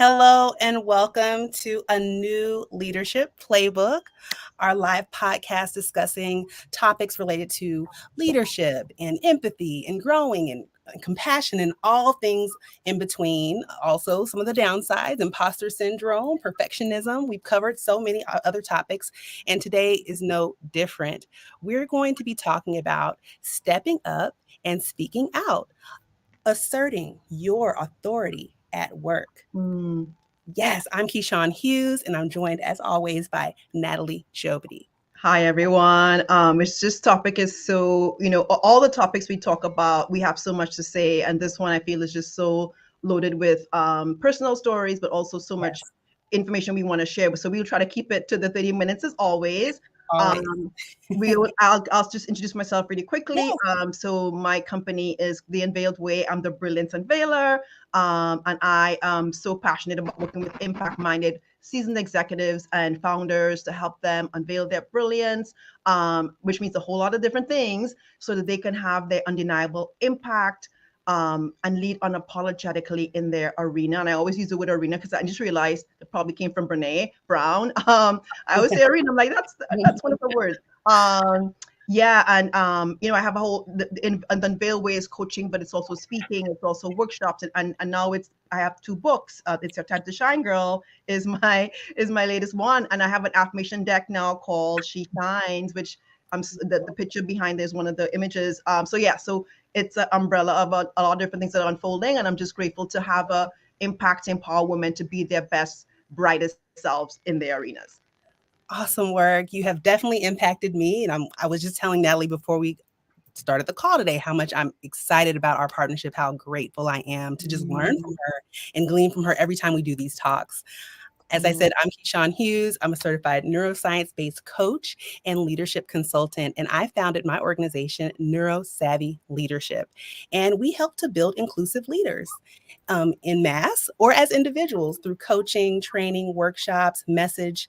Hello and welcome to A New Leadership Playbook, our live podcast discussing topics related to leadership and empathy and growing and compassion and all things in between. Also, some of the downsides, imposter syndrome, perfectionism. We've covered so many other topics, and today is no different. We're going to be talking about stepping up and speaking out, asserting your authority at work. Yes, I'm Keshawn Hughes, and I'm joined as always by Natalie Jobity. Hi, everyone. It's just topic is so, all the topics we talk about, we have so much to say. And this one I feel is just so loaded with personal stories, but also so much information we want to share. So we'll try to keep it to the 30 minutes as always. Always. I'll just introduce myself really quickly. Yeah. So my company is The Unveiled Way. I'm the Brilliance Unveiler. And I am so passionate about working with impact-minded seasoned executives and founders to help them unveil their brilliance, which means a whole lot of different things, so that they can have their undeniable impact and lead unapologetically in their arena. And I always use the word arena because I just realized it probably came from Brene Brown. I always say arena. I'm like, that's one of the words. Yeah, and I have a whole the Unveil Way is coaching, but it's also speaking, it's also workshops, and now I have two books. It's Your Time to Shine, Girl is my latest one, and I have an affirmation deck now called She Shines, which the picture behind there is one of the images. So it's an umbrella of a lot of different things that are unfolding, and I'm just grateful to have a impact to empower women to be their best, brightest selves in their arenas. Awesome work. You have definitely impacted me. And I was just telling Natalie before we started the call today how much I'm excited about our partnership, how grateful I am to just learn from her and glean from her every time we do these talks. As I said, I'm Keshawn Hughes. I'm a certified neuroscience-based coach and leadership consultant, and I founded my organization, Neuro Savvy Leadership. And we help to build inclusive leaders in mass or as individuals through coaching, training, workshops, message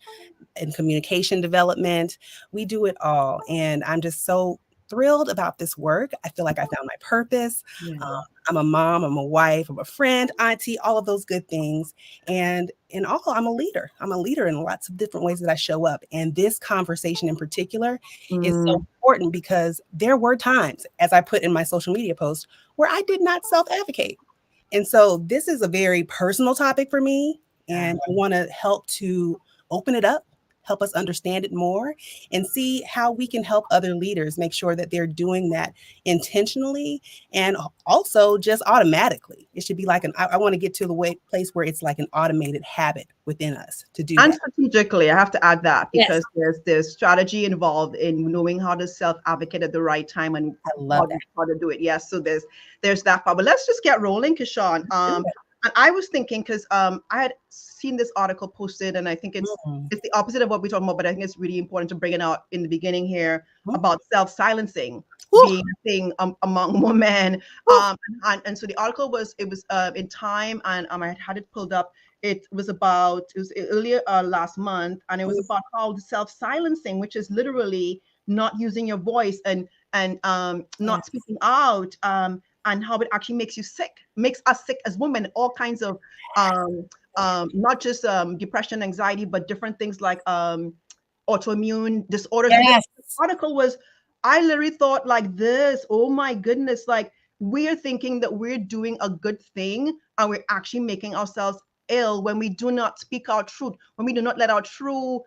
and communication development. We do it all. And I'm just so thrilled about this work. I feel like I found my purpose. I'm a mom, I'm a wife, I'm a friend, auntie, all of those good things. And in all, I'm a leader. I'm a leader in lots of different ways that I show up. And this conversation in particular is so important because there were times, as I put in my social media post, where I did not self-advocate. And so this is a very personal topic for me. And I want to help to open it up, help us understand it more, and see how we can help other leaders make sure that they're doing that intentionally and also just automatically. It should be like I want to get to the place where it's like an automated habit within us to do and that. strategically, I have to add that because there's strategy involved in knowing how to self-advocate at the right time and how to do it. Yes, so there's that part. But let's just get rolling, Keshawn. And I was thinking because I had seen this article posted, and I think it's the opposite of what we're talking about, but I think it's really important to bring it out in the beginning here about self-silencing being a thing among women. And so the article was in Time, and I had it pulled up. It was earlier last month, and it was about how the self-silencing, which is literally not using your voice and not speaking out, and how it actually makes us sick as women, all kinds of not just depression, anxiety, but different things like autoimmune disorders. Yes. The article was, I literally thought like this, oh my goodness, like we're thinking that we're doing a good thing and we're actually making ourselves ill when we do not speak our truth, when we do not let our true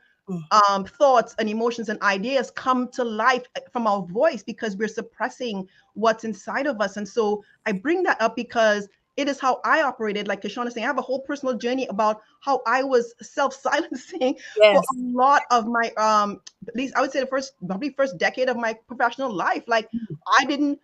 thoughts and emotions and ideas come to life from our voice because we're suppressing what's inside of us. And so I bring that up because it is how I operated. Like Keshawn is saying, I have a whole personal journey about how I was self-silencing for a lot of my, at least I would say probably first decade of my professional life. Like I didn't,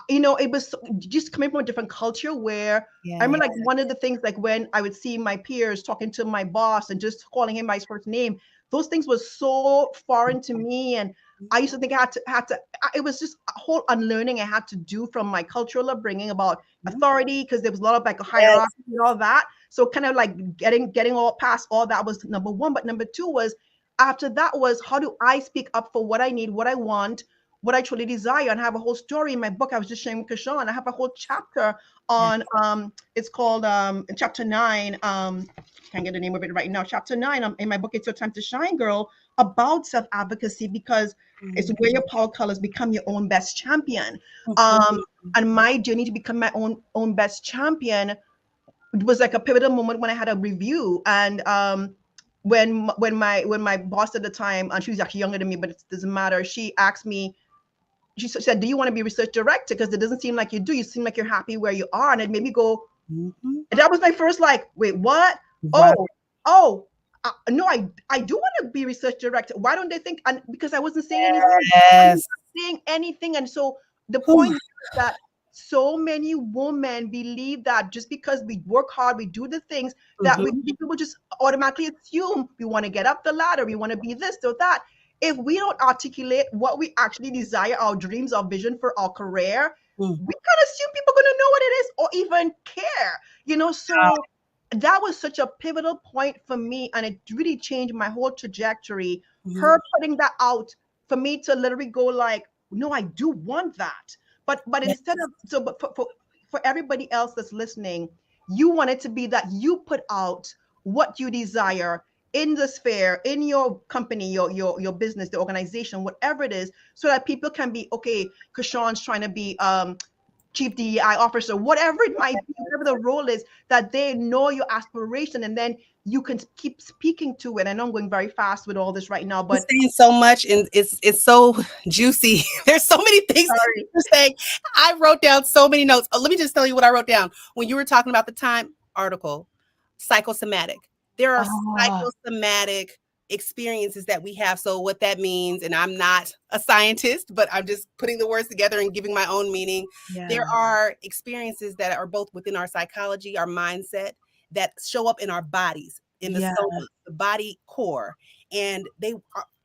it was just coming from a different culture where I remember like one of the things, like when I would see my peers talking to my boss and just calling him by his first name, those things was so foreign to me. And I used to think I had to, it was just a whole unlearning I had to do from my cultural upbringing about authority, because there was a lot of like a hierarchy and all that. So kind of like getting all past all that was number one. But number two was, after that was, how do I speak up for what I need, what I want, what I truly desire, and I have a whole story in my book. I was just sharing with Keshawn. I have a whole chapter Yeah. on it's called chapter 9. Can't get the name of it right now. Chapter 9 in my book, It's Your Time to Shine, Girl, about self-advocacy, because it's Mhm. where your power colors become your own best champion. Mhm. And my journey to become my own best champion, it was like a pivotal moment when I had a review. And when my boss at the time, and she was actually younger than me, but it doesn't matter, she asked me, she said, "Do you want to be research director? Because it doesn't seem like you do. You seem like you're happy where you are." And it made me go, Mhm. and that was my first like, wait, what? Right. Oh, oh, no, I do want to be research director. Why don't they think? And because I wasn't saying anything, I was Yes. not saying anything. And so the Whew. point is that so many women believe that just because we work hard, we do the things that we Mhm. people just automatically assume we want to get up the ladder, we want to be this or that. If we don't articulate what we actually desire, our dreams, our vision for our career, Mm. we can't assume people are going to know what it is or even care. So that was such a pivotal point for me, and it really changed my whole trajectory. Mhm. Her putting that out for me to literally go like, no, I do want that. But Yes. instead of, so but for everybody else that's listening, you want it to be that you put out what you desire in the sphere, in your company, your business, the organization, whatever it is, so that people can be, okay, Keshawn's trying to be chief DEI officer, whatever it might be, whatever the role is, that they know your aspiration, and then you can keep speaking to it. I know I'm going very fast with all this right now, You're but saying so much, and it's so juicy. There's so many things sorry. you're saying. I wrote down so many notes. Let me just tell you what I wrote down when you were talking about the Time article. Psychosomatic. There are Ah, psychosomatic experiences that we have. So what that means, and I'm not a scientist, but I'm just putting the words together and giving my own meaning. There yeah, are experiences that are both within our psychology, our mindset, that show up in our bodies, in the yeah, soma, the body core, and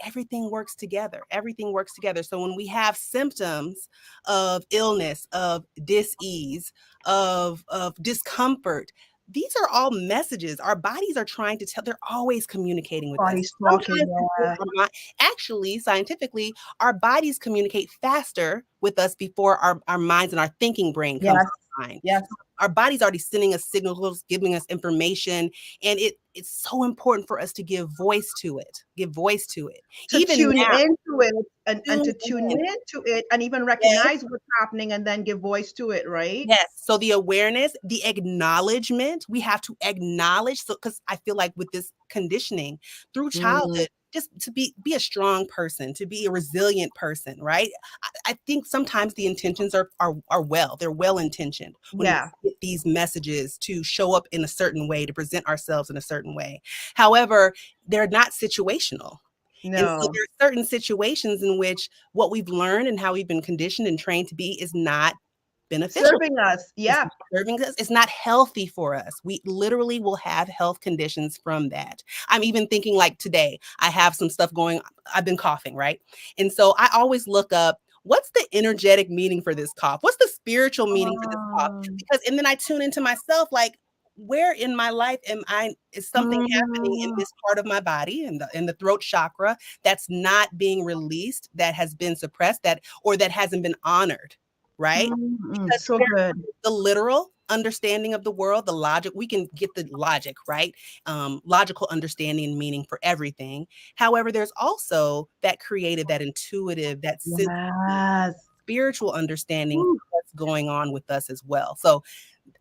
everything works together. Everything works together. So when we have symptoms of illness, of dis-ease, of discomfort, these are all messages our bodies are trying to tell. They're always communicating with us. body talking, Sometimes before yeah, actually, scientifically, our bodies communicate faster with us before our minds and our thinking brain comes yes, online. yes. Our body's already sending us signals, giving us information, and it's so important for us to give voice to it. Give voice to it. To Even tune now, into it, and tune to tune in. into it, and even Yes. recognize what's happening, and then give voice to it, right? Yes. So the awareness, the acknowledgement, we have to acknowledge. So, because I feel like with this conditioning through Mm, childhood, just to be a strong person, to be a resilient person, right? I think sometimes the intentions are well, they're well intentioned when yeah, we get these messages to show up in a certain way, to present ourselves in a certain way. However, they're not situational. And so no, there are certain situations in which what we've learned and how we've been conditioned and trained to be is not beneficial. serving us, It's yeah, not serving us. It's not healthy for us. We literally will have health conditions from that. I'm even thinking like today, I have some stuff going. I've been coughing, right? And so I always look up what's the energetic meaning for this cough? What's the spiritual meaning for this cough? um, Because and then I tune into myself like where in my life is something happening in mm, this part of my body in the throat chakra that's not being released, that has been suppressed, that or that hasn't been honored, right? Because so good. the literal understanding of the world, the logic, we can get the logic, right? Logical understanding and meaning for everything. However, there's also that creative, that intuitive, that sensitive, Yes. spiritual understanding of Woo. what's going on with us as well. So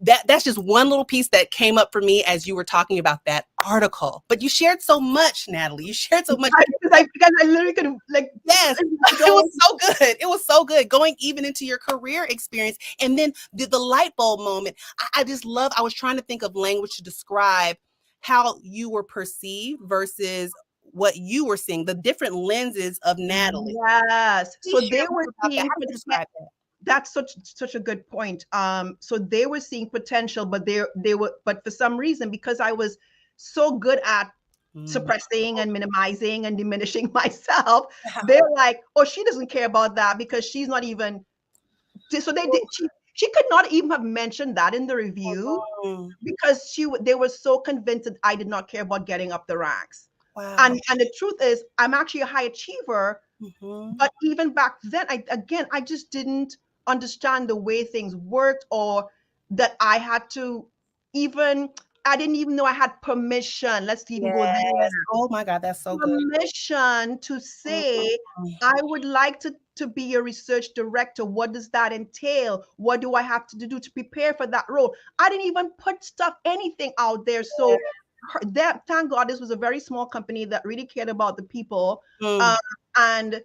that's just one little piece that came up for me as you were talking about that article. But you shared so much, Natalie. You shared so much. Because I literally could like Yes, it it was all. so good. It was so good going even into your career experience. And then the light bulb moment. I just love, I was trying to think of language to describe how you were perceived versus what you were seeing, the different lenses of Natalie. Yes. So Please share they were more about that. seeing How do you describe that? that's such a good point. So they were seeing potential, but they were, but for some reason, because I was so good at Mm. suppressing and minimizing and diminishing myself, Wow. they're like, oh, she doesn't care about that because she's not even. So they did. She could not even have mentioned that in the review Mm. because they were so convinced that I did not care about getting up the ranks. Wow. And the truth is, I'm actually a high achiever, Mhm. But even back then, I just didn't understand the way things worked, or that I had to even, I didn't even know I had permission. Let's even go there. Yes. Oh my God, that's so good. Permission to say, Mhm. I would like to be a research director. What does that entail? What do I have to do to prepare for that role? I didn't even put stuff, anything out there. So that, thank God, this was a very small company that really cared about the people. Mm. Um, and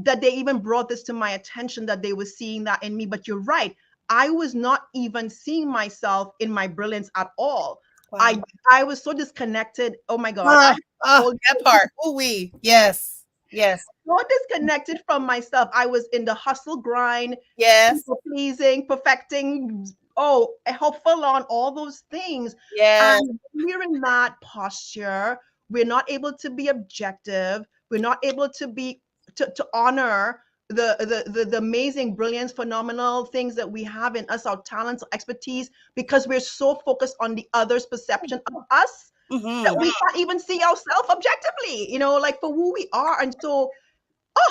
that they even brought this to my attention, that they were seeing that in me. But you're right. I was not even seeing myself in my brilliance at all. Wow. I I was so disconnected. Oh my God. I That part. Ooh wee. Yes. Yes. so disconnected from myself. I was in the hustle grind, Yes. people pleasing, perfecting, how full on all those things. Yes. And when we're in that posture, we're not able to be objective. We're not able to be to honor the amazing, brilliance, phenomenal things that we have in us, our talents, our expertise, because we're so focused on the other's perception of us that Mhm. we can't even see ourselves objectively, like for who we are. And so,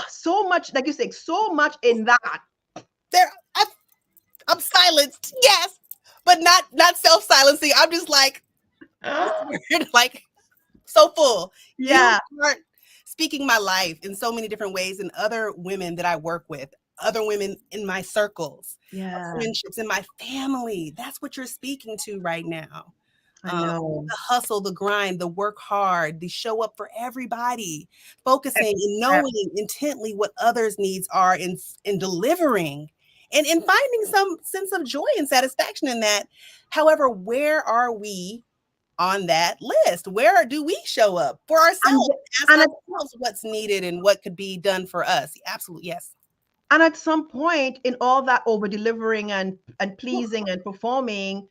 so much, like you say, so much in that. There I'm silenced. Yes. But not self-silencing. I'm just like like so full. You Yeah, are speaking my life in so many different ways, and other women that I work with, other women in my circles of yeah, friendships, in my family. That's what you're speaking to right now. I know. The hustle, the grind, the work hard, the show up for everybody, focusing and Exactly. knowing intently what others' needs are in delivering and finding some sense of joy and satisfaction in that. However, where are we on that list? Where do we show up for And ourselves? Ask and at, ourselves what's needed and what could be done for us. Absolutely, yes. and at some point in all that over delivering and pleasing and performing,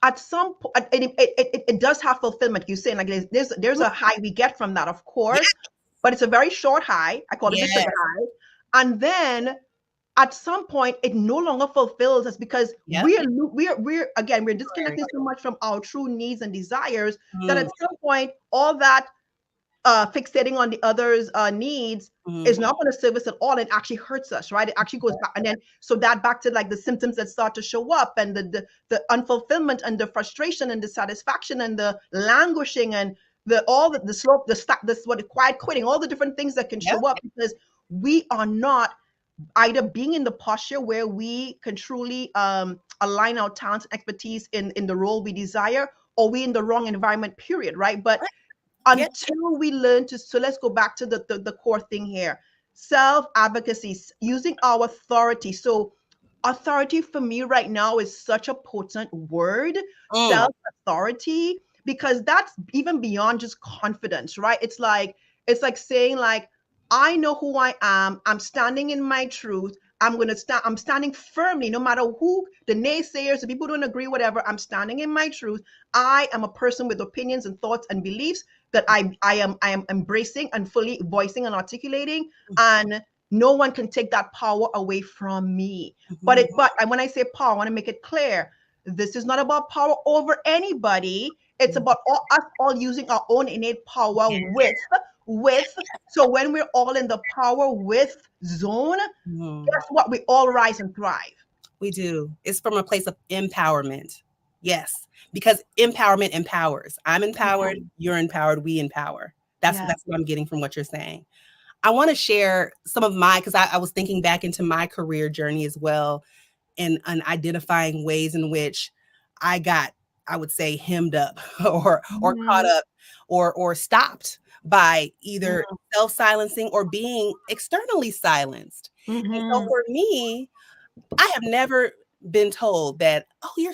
at some point it does have fulfillment. You say, like, there's a high we get from that, of Yes, course, but it's a very short high. I call it the yes, sugar high. And then at some point it no longer fulfills us, because yep. we're again, we're Very. disconnected so much from our true needs and desires, that Mm, at some point all that fixating on the other's needs mm, is not going to serve us at all, and actually hurts us, right? It actually goes back, and then so that back to like the symptoms that start to show up, and the unfulfillment and the frustration and the satisfaction and the languishing and the slope, this what the quiet quitting, all the different things that can yep, show up, because we are not either being in the posture where we can truly align our talents and expertise in the role we desire, or we in the wrong environment, period, right? But right, yes, until we learn to, so let's go back to the core thing here, self-advocacy, using our authority. So authority for me right now is such a potent word, mm, self-authority, because that's even beyond just confidence, right? It's like saying, like, I know who I am, I'm standing in my truth, I'm standing firmly, no matter who the naysayers, the people who don't agree, whatever, I'm standing in my truth. I am a person with opinions and thoughts and beliefs that I am embracing and fully voicing and articulating, and no one can take that power away from me. mhm, But when I say power, I want to make it clear, this is not about power over anybody. It's mhm, about us all using our own innate power with. So when we're all in the power with zone, mhm. guess what? We all rise and thrive. We do. It's from a place of empowerment. Yes, because empowerment empowers. I'm empowered, you're empowered, we empower. Yeah. That's what I'm getting from what you're saying. I want to share some of my, because I was thinking back into my career journey as well, and identifying ways in which I got, I would say, hemmed up or caught Mhm. up or stopped by either self-silencing or being externally silenced. And so Mhm. for me, I have never been told that, "Oh, you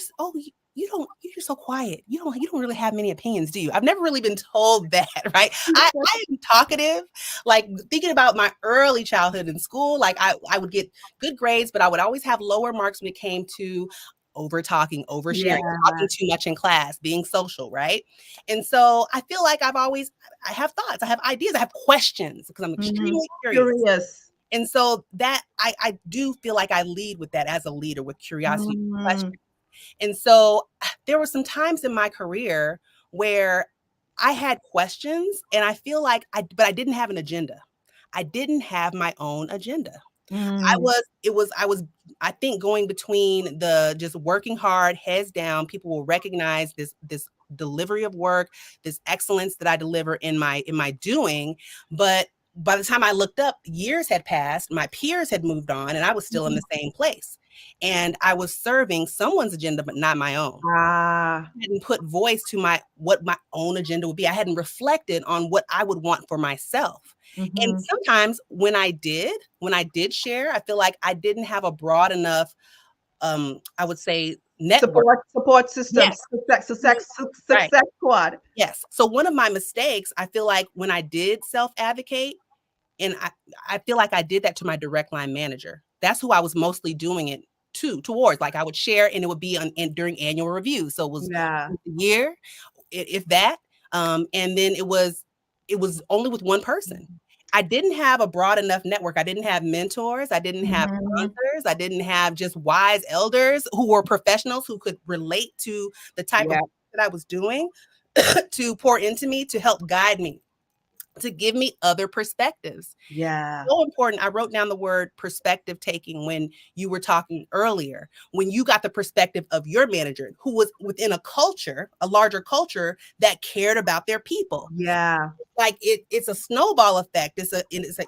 don't you're so quiet. You don't really have many opinions, do you?" I've never really been told that, right? I am talkative. Like, thinking about my early childhood in school, like, I would get good grades, but I would always have lower marks when it came to over talking, oversharing, Yeah. talking too much in class, being social, right? And so I feel like I have thoughts, I have ideas, I have questions because I'm Mhm. extremely curious. Curious. And so that I do feel like I lead with that as a leader, with curiosity, question. Mm. And so there were some times in my career where I had questions, and I feel like but I didn't have an agenda. I didn't have my own agenda. Mm. I think going between the just working hard, heads down, people will recognize this delivery of work, this excellence that I deliver in my doing. But by the time I looked up, years had passed, my peers had moved on, and I was still in the same place. And I was serving someone's agenda, but not my own. Ah. I hadn't put voice to what my own agenda would be. I hadn't reflected on what I would want for myself. And Mm-hmm. sometimes when I did share, I feel like I didn't have a broad enough, I would say, network. Support systems, Yes. Mhm. Right. success squad. Yes. So one of my mistakes, I feel like when I did self-advocate, and I feel like I did that to my direct line manager. That's who I was mostly doing it towards. Like I would share, and it would be during annual review. So it was Yeah. once a year, if that. And then it was only with one person. I didn't have a broad enough network. I didn't have mentors. I didn't have Mm-hmm. sponsors. I didn't have just wise elders who were professionals who could relate to the type of Yeah. work that I was doing to pour into me, to help guide me, to give me other perspectives. Yeah. So important. I wrote down the word perspective taking when you were talking earlier, when you got the perspective of your manager who was within a culture, a larger culture that cared about their people. Yeah. Like it's a snowball effect. It's an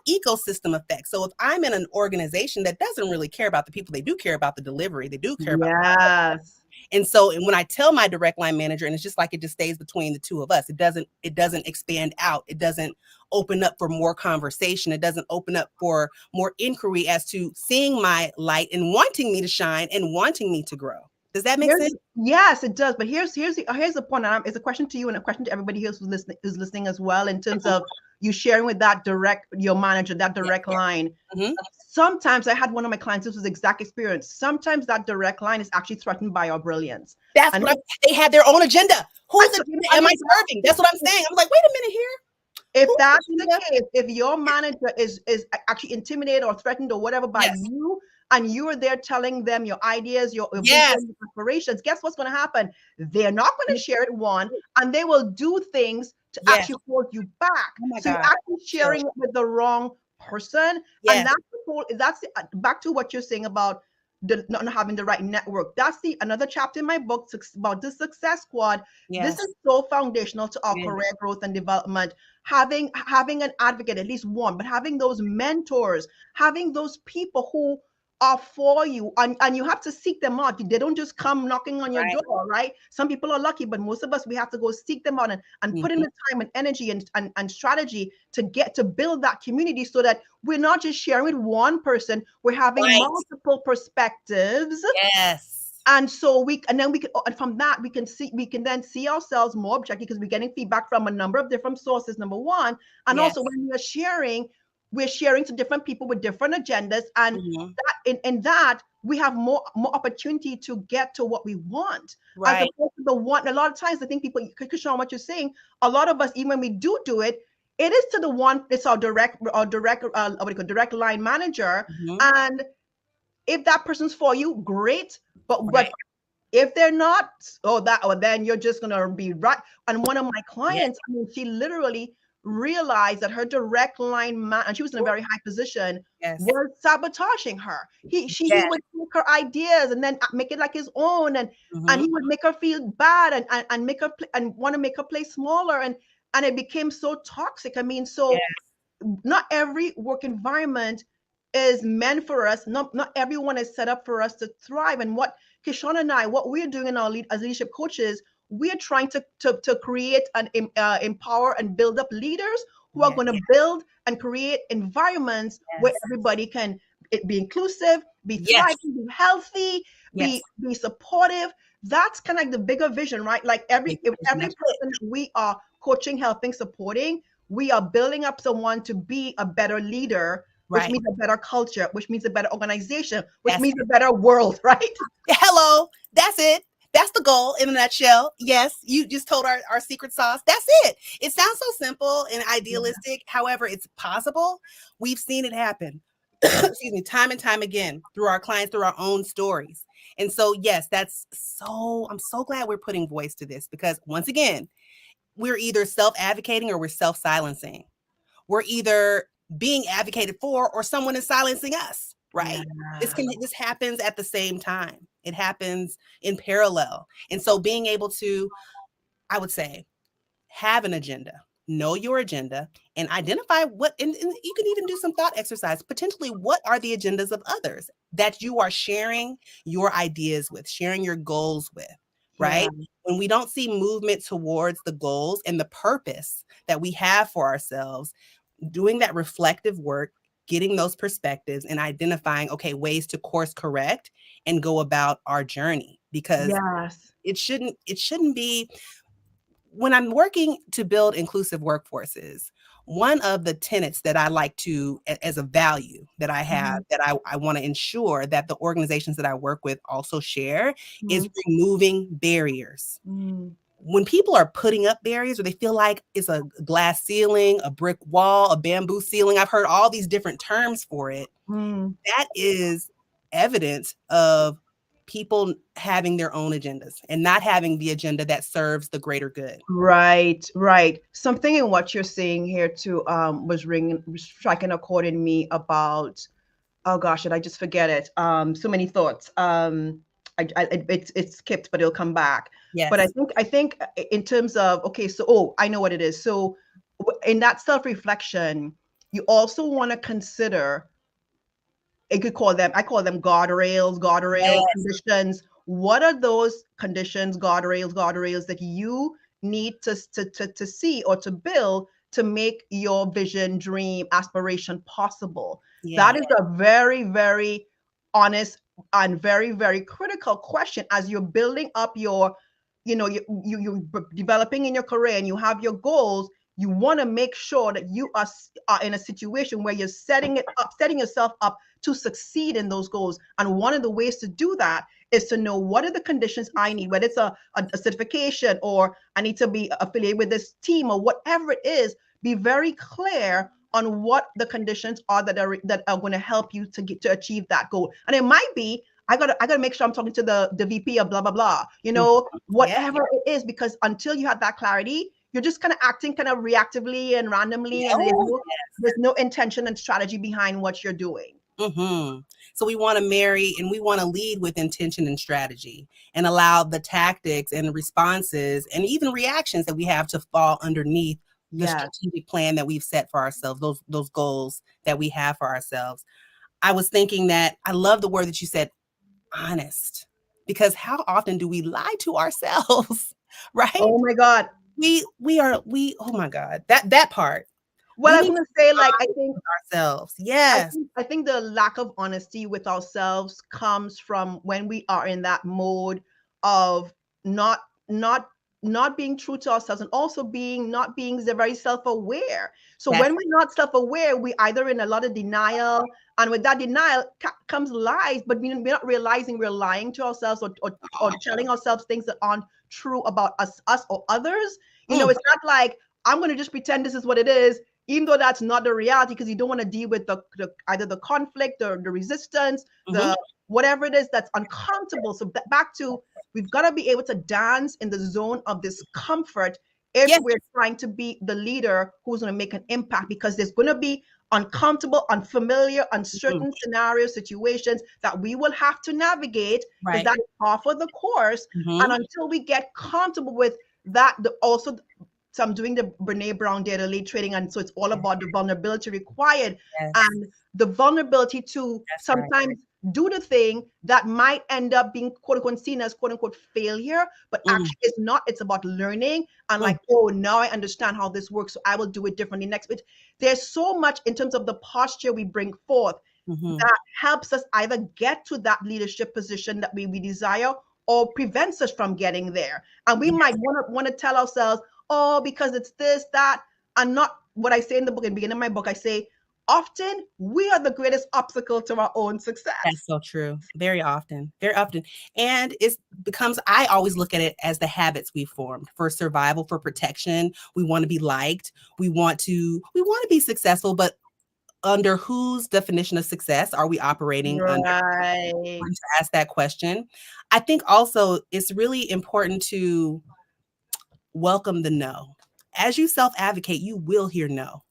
ecosystem effect. So if I'm in an organization that doesn't really care about the people, they do care about the delivery. They do care about. Yes. And so, and when I tell my direct line manager, and it's just like it just stays between the two of us, it doesn't expand out. It doesn't open up for more conversation. It doesn't open up for more inquiry as to seeing my light and wanting me to shine and wanting me to grow. Does that make sense? Yes, it does. But here's the point. And it's a question to you and a question to everybody else who's listening as well. In terms of you sharing with that your manager, that Yeah. direct line. Mhm. Sometimes I had one of my clients. This was exact experience. Sometimes that direct line is actually threatened by our brilliance. That's And what they have their own agenda. Whose so, agenda am I serving? That's what I'm saying. I'm like, wait a minute here. if Whose that's the agenda? case, if your manager is actually intimidated or threatened or whatever by Yes. you, and you are there telling them your ideas, your Yes. vision, your aspirations, guess what's going to happen? They're not going to share it, one, and they will do things to Yes. actually hold you back. Oh my So you're God. actually So, sharing it with the wrong person, and yes. back to what you're saying about not having the right network. That's the another chapter in my book about the success squad. This Yes. is so foundational to our It is. career growth and development. Having an advocate, at least one, but having those mentors, having those people who are for you, and you have to seek them out. They don't just come knocking on your Right. door, right? Some people are lucky, but most of us, we have to go seek them out and put in Mhm. the time and energy and strategy to get to build that community, so that we're not just sharing with one person, we're having Right. multiple perspectives. Yes. And so and from that we can then see ourselves more objectively, because we're getting feedback from a number of different sources, number one. And Yes. also when we're sharing to different people with different agendas, and Mhm. in that we have more opportunity to get to what we want, as Right. opposed to the one. A lot of times I think people, Keshawn, what you're saying, a lot of us, even when we do it, it is to the one. It's our direct what do you call, direct line manager. Mhm. And if that person's for you, great. But Right. if they're not, then you're just gonna be right. And one of my Yes. clients, I mean, she literally realized that her direct line man, and she was in a very high position, Yes. was sabotaging her. He Yes. would take her ideas and then make it like his own, and Mhm. he would make her feel bad, and make her and want to make her play smaller, and it became so toxic. I mean, so Yes. not every work environment is meant for us. Not everyone is set up for us to thrive. And what Keshawn and I, what we're doing in our as leadership coaches, we're trying to create and empower and build up leaders who are Yes. going to build and create environments where Yes. everybody can be inclusive, be Yes. thriving, be healthy, Yes. be supportive. That's kind of like the bigger vision, right? Like Big vision. every That's it. person that we are coaching, helping, supporting, we are building up someone to be a better leader, which Right. means a better culture, which means a better organization, which That's means a better world, right? hello. That's it. That's the goal in a nutshell. Yes, you just told our secret sauce. That's it. It sounds so simple and idealistic. However, it's possible. We've seen it happen. Excuse me, time and time again through our clients, through our own stories. And so, yes, I'm so glad we're putting voice to this, because once again, we're either self-advocating or we're self-silencing. We're either being advocated for, or someone is silencing us, Yeah. right? This happens at the same time. It happens in parallel. And so being able to, I would say, have an agenda, know your agenda, and identify and you can even do some thought exercise. Potentially, what are the agendas of others that you are sharing your ideas with, sharing your goals with, Yeah. right? When we don't see movement towards the goals and the purpose that we have for ourselves, doing that reflective work, getting those perspectives and identifying, okay, ways to course correct and go about our journey, because Yes. it shouldn't be, when I'm working to build inclusive workforces, one of the tenets that I like to, as a value that I have, Mhm. that I want to ensure that the organizations that I work with also share, is Mhm. removing barriers. Mm. When people are putting up barriers, or they feel like it's a glass ceiling, a brick wall, a bamboo ceiling, I've heard all these different terms for it, Mm. that is evidence of people having their own agendas and not having the agenda that serves the greater good. Right, right. Something in what you're saying here too was ringing, striking a chord in me about, oh gosh, did I just forget it? So many thoughts. It skipped, but it'll come back. But Yes. I think in terms of, okay, so oh, I know what it is. So in that self-reflection, you also want to consider, I could call them, I call them guardrails, Yes. conditions. What are those conditions, guardrails that you need to see or to build to make your vision, dream, aspiration possible? That Yeah. is a very, very honest and very, very critical question as you're building up your, you're developing in your career and you have your goals. You want to make sure that you are in a situation where you're setting yourself up to succeed in those goals. And one of the ways to do that is to know what are the conditions I need, whether it's a certification or I need to be affiliated with this team or whatever it is. Be very clear on what the conditions are that are going to help you to achieve that goal. And it might be I gotta make sure I'm talking to the VP of blah blah blah, Mhm. Yeah. whatever it is, because until you have that clarity, you're just kind of acting kind of reactively and randomly, and Oh, there's no intention and strategy behind what you're doing. mhm. So we want to marry and we want to lead with intention and strategy, and allow the tactics and responses and even reactions that we have to fall underneath the Yes. strategic plan that we've set for ourselves, those goals that we have for ourselves. I was thinking that I love the word that you said, honest, because how often do we lie to ourselves, right? Oh my God. We oh my God, that part. Well, We I was need to gonna be say, like, honest with ourselves. Yes. I think the lack of honesty with ourselves comes from when we are in that mode of not not not being true to ourselves, and also being not being very self-aware. So That's when we're not self-aware, we either in a lot of denial, and with that denial comes lies, but we're not realizing we're lying to ourselves, or telling ourselves things that aren't true about us or others. mm, It's not like I'm going to just pretend this is what it is, even though that's not the reality, because you don't want to deal with the either the conflict or the resistance, mhm. the whatever it is that's uncomfortable. So back to, we've got to be able to dance in the zone of discomfort if Yes. we're trying to be the leader who's going to make an impact, because there's going to be uncomfortable, unfamiliar, Mhm. uncertain scenarios, situations that we will have to navigate, because Right. that's part of the course. And Mhm. until we get comfortable with that, also, so I'm doing the Brene Brown data lead trading, and so it's all about the vulnerability required, Yes. and the vulnerability to That's right. sometimes do the thing that might end up being quote unquote seen as quote unquote failure, but Mm, actually it's not. It's about learning and mm, like, oh, now I understand how this works, so I will do it differently next. But there's so much in terms of the posture we bring forth mhm. that helps us either get to that leadership position that we desire, or prevents us from getting there. And we might Yes. want to tell ourselves, oh, because it's this, that, and not what I say in the book. In the beginning of my book, I say, often we are the greatest obstacle to our own That's success. so true. Very often. Very often. And it becomes, I always look at it as the habits we've formed for survival, for protection. We want to be liked. We want to be successful, but under whose definition of success are we operating under? Right. Important to ask that question. I think also it's really important to welcome the no. As you self advocate, you will hear no,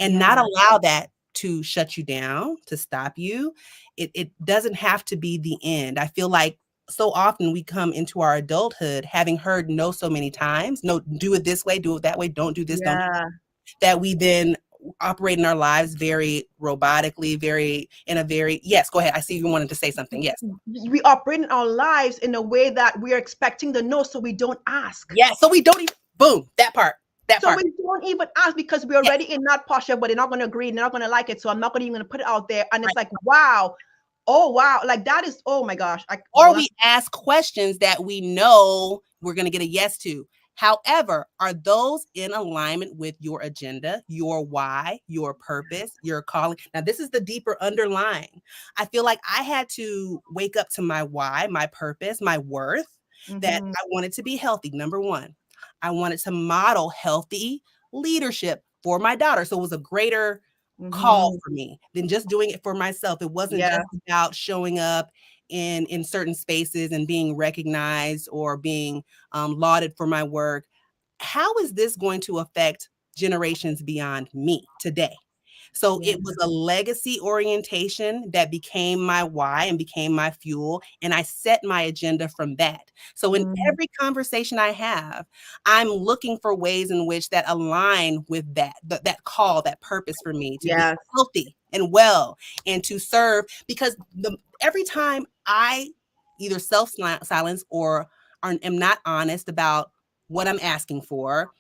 and not Yeah. allow that to shut you down, to stop you. It doesn't have to be the end. I feel like so often we come into our adulthood having heard no so many times, no, do it this way, do it that way, don't do this, don't do Yeah. that, we then operate in our lives very robotically, very in a very, yes, go ahead. I see you wanted to say something. Yes. We operate in our lives in a way that we are expecting the no, so we don't ask. Yes. So we don't even, boom, that part, that So part. we don't even ask because we're Yes. already in that posture, but they're not going to agree, they're not going to like it. So I'm not even going to put it out there. And it's Right. like, wow, oh wow, like that is, oh my gosh. Or we ask questions that we know we're going to get a yes to. However, are those in alignment with your agenda, your why, your purpose, your calling? Now, this is the deeper underlying. I feel like I had to wake up to my why, my purpose, my worth, that I wanted to be healthy. Number one, I wanted to model healthy leadership for my daughter. So it was a greater call for me than just doing it for myself. It wasn't just about showing up in certain spaces and being recognized or being lauded for my work. How is this going to affect generations beyond me today? So it was a legacy orientation that became my why and became my fuel. And I set my agenda from that. So in every conversation I have, I'm looking for ways in which that align with that call, that purpose for me to be healthy and well and to serve. Because every time I either self-silence or am not honest about what I'm asking for,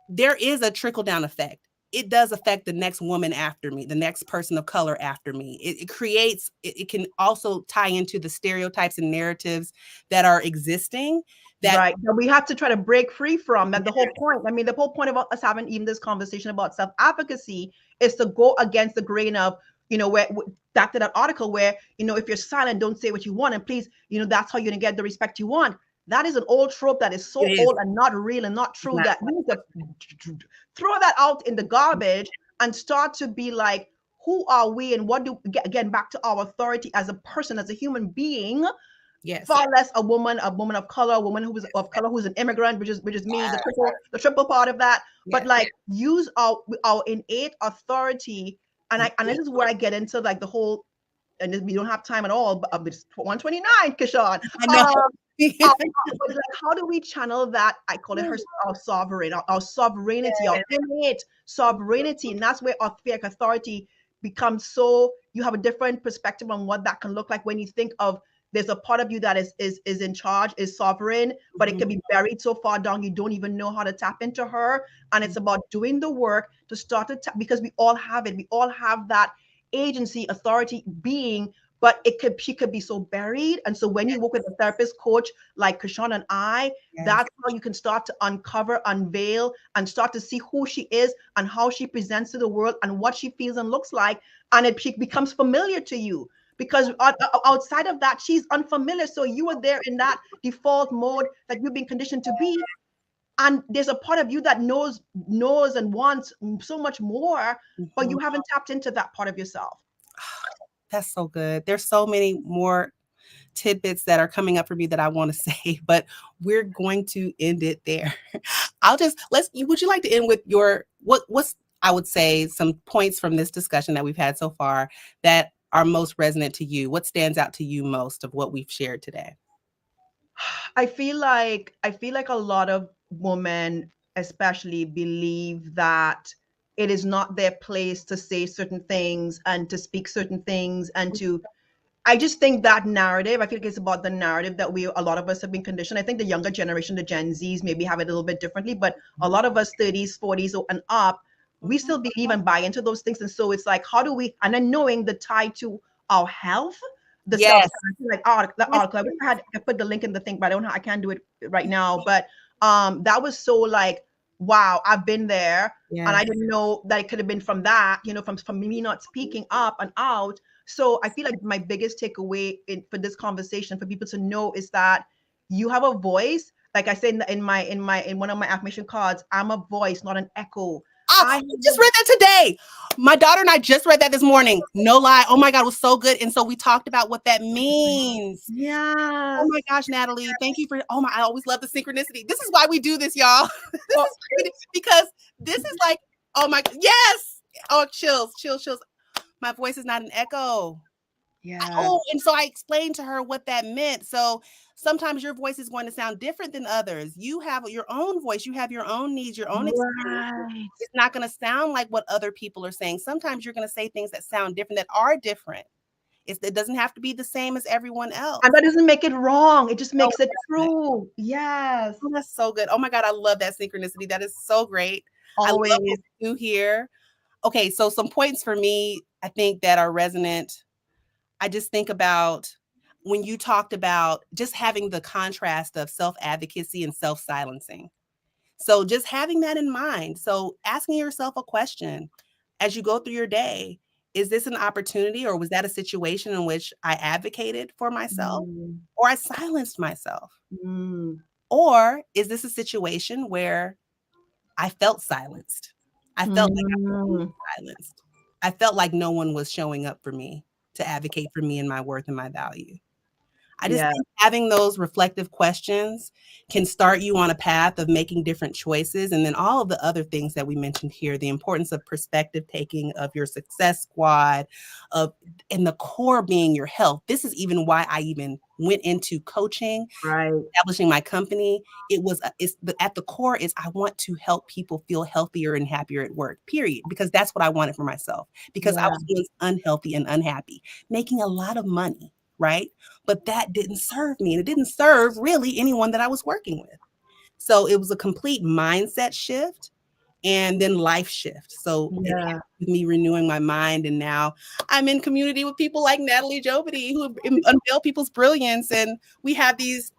there is a trickle-down effect. It does affect the next woman after me, the next person of color after me. It creates, it can also tie into the stereotypes and narratives that are existing. That we have to try to break free from. That the whole point. I mean, the whole point of us having even this conversation about self-advocacy is to go against the grain of, where back to that article where, if you're silent, don't say what you want, and please, that's how you're gonna get the respect you want. That is an old trope that is so old and not real and not true, that we need to throw that out in the garbage and start to be like, who are we and what do, again, back to our authority as a person, as a human being. Far less a woman of color, a woman who's of color, who's an immigrant, which is me, the triple part of that. But like, use our innate authority, and this is where I get into like the whole, and we don't have time at all, but it's 129, Keshawn. I know. But like, how do we channel that? I call it our sovereign, our sovereignty, our innate sovereignty, and that's where authentic authority becomes. So you have a different perspective on what that can look like when you think of, there's a part of you that is in charge, is sovereign, but it can be buried so far down you don't even know how to tap into her. And it's about doing the work to start to tap, because we all have it. We all have that agency, authority, being, but she could be so buried. And so when you work with a therapist coach like Keshawn and I, that's how you can start to uncover, unveil, and start to see who she is and how she presents to the world and what she feels and looks like. And she becomes familiar to you. Because outside of that, she's unfamiliar. So you are there in that default mode that you've been conditioned to be. And there's a part of you that knows and wants so much more, but you haven't tapped into that part of yourself. That's so good. There's so many more tidbits that are coming up for me that I want to say, but we're going to end it there. Would you like to end with what's, I would say, some points from this discussion that we've had so far that are most resonant to you? What stands out to you most of what we've shared today? I feel like a lot of women especially believe that it is not their place to say certain things and to speak certain things and to, I just think that narrative, I feel like it's about the narrative that a lot of us have been conditioned. I think the younger generation, the Gen Zs, maybe have it a little bit differently, but a lot of us 30s, 40s and up, we still believe and buy into those things. And so it's like, how do we, and then knowing the tie to our health, the self, like the article, I put the link in the thing, but I can't do it right now. But that was so like, wow, I've been there. And I didn't know that it could have been from that, from me not speaking up and out. So I feel like my biggest takeaway for this conversation, for people to know, is that you have a voice. Like I said in one of my affirmation cards, I'm a voice, not an echo. I just read that today. My daughter and I just read that this morning. No lie. Oh my God, it was so good. And so we talked about what that means. Yeah. Oh my gosh, Natalie, thank you for, I always love the synchronicity. This is why we do this, y'all. Because this is like, oh my, yes. Oh, chills, chills, chills. My voice is not an echo. Yes. Oh, and so I explained to her what that meant. So sometimes your voice is going to sound different than others. You have your own voice, you have your own needs, your own experiences. Right. It's not going to sound like what other people are saying. Sometimes you're going to say things that sound different, that are different. It doesn't have to be the same as everyone else. And that doesn't make it wrong. It just No, makes it it doesn't. true. Yes. Oh, that's so good. Oh my God, I love that synchronicity. That is so great. I love what Always. we do here. Okay, so some points for me, I think that are resonant. I just think about when you talked about just having the contrast of self-advocacy and self-silencing. So just having that in mind. So asking yourself a question as you go through your day, is this an opportunity or was that a situation in which I advocated for myself Mm, or I silenced myself? mm, Or is this a situation where I felt silenced? I felt like I was being mm. silenced. I felt like no one was showing up for me to advocate for me and my worth and my value. I just Yeah. think having those reflective questions can start you on a path of making different choices. And then all of the other things that we mentioned here, the importance of perspective taking, of your success squad, of and the core being your health. This is even why I even went into coaching, Right. establishing my company. At the core is I want to help people feel healthier and happier at work, period. Because that's what I wanted for myself. Because I Yeah. was once unhealthy and unhappy, making a lot of money, right? But that didn't serve me. And it didn't serve really anyone that I was working with. So it was a complete mindset shift and then life shift. So it Yeah. happened with me renewing my mind. And now I'm in community with people like Natalie Jobity who unveil people's brilliance. And we have these.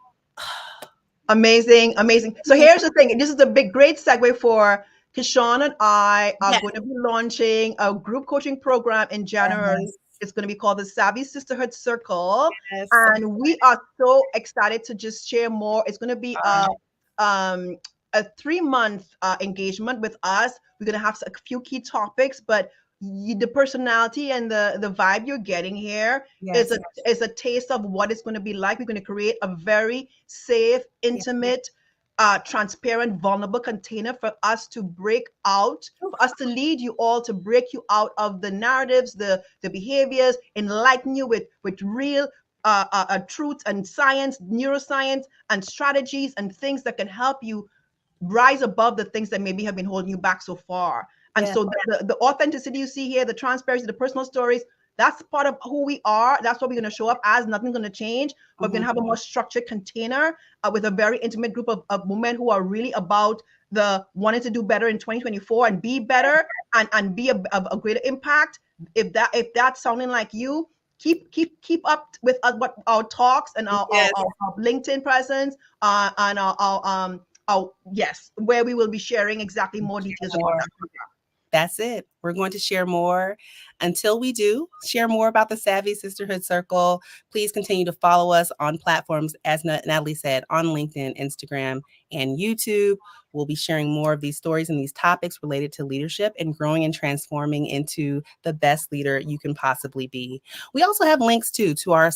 Amazing, amazing. So here's the thing. This is a great segue for Keshawn and I are Yes, going to be launching a group coaching program in January. yes, It's going to be called the Savvy Sisterhood Circle, yes. So and we are so excited to just share more. It's going to be um a 3 month engagement with us. We're going to have a few key topics, but the personality and the vibe you're getting here yes, is a taste of what it's going to be like. We're going to create a very safe, yes. intimate, transparent, vulnerable container for us to break out, for us to lead you all, to break you out of the narratives, the behaviors, enlighten you with real truths and science, neuroscience, and strategies and things that can help you rise above the things that maybe have been holding you back so far. And Yeah. so the authenticity you see here, the transparency, the personal stories, that's part of who we are. That's what we're going to show up as. Nothing's going to change, but we're going Mhm. to have a more structured container with a very intimate group of women who are really about the wanting to do better in 2024 and be better and be a greater impact. If that's sounding like you, keep up with what our talks and Yes. our LinkedIn presence and our oh, yes, where we will be sharing exactly more details about More. that program. That's it. We're going to share more. Until we do share more about the Savvy Sisterhood Circle, please continue to follow us on platforms, as Natalie said, on LinkedIn, Instagram, and YouTube. We'll be sharing more of these stories and these topics related to leadership and growing and transforming into the best leader you can possibly be. We also have links too to our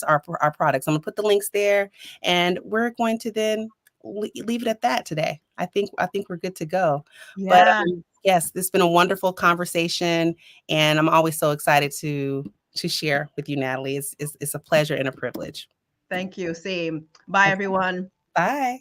products. I'm gonna put the links there, and we're going to then leave it at that today. I think we're good to go. But Yeah, yes, it's been a wonderful conversation, and I'm always so excited to share with you, Natalie. It's a pleasure and a privilege. thank you. Same. Bye, Okay, everyone. bye.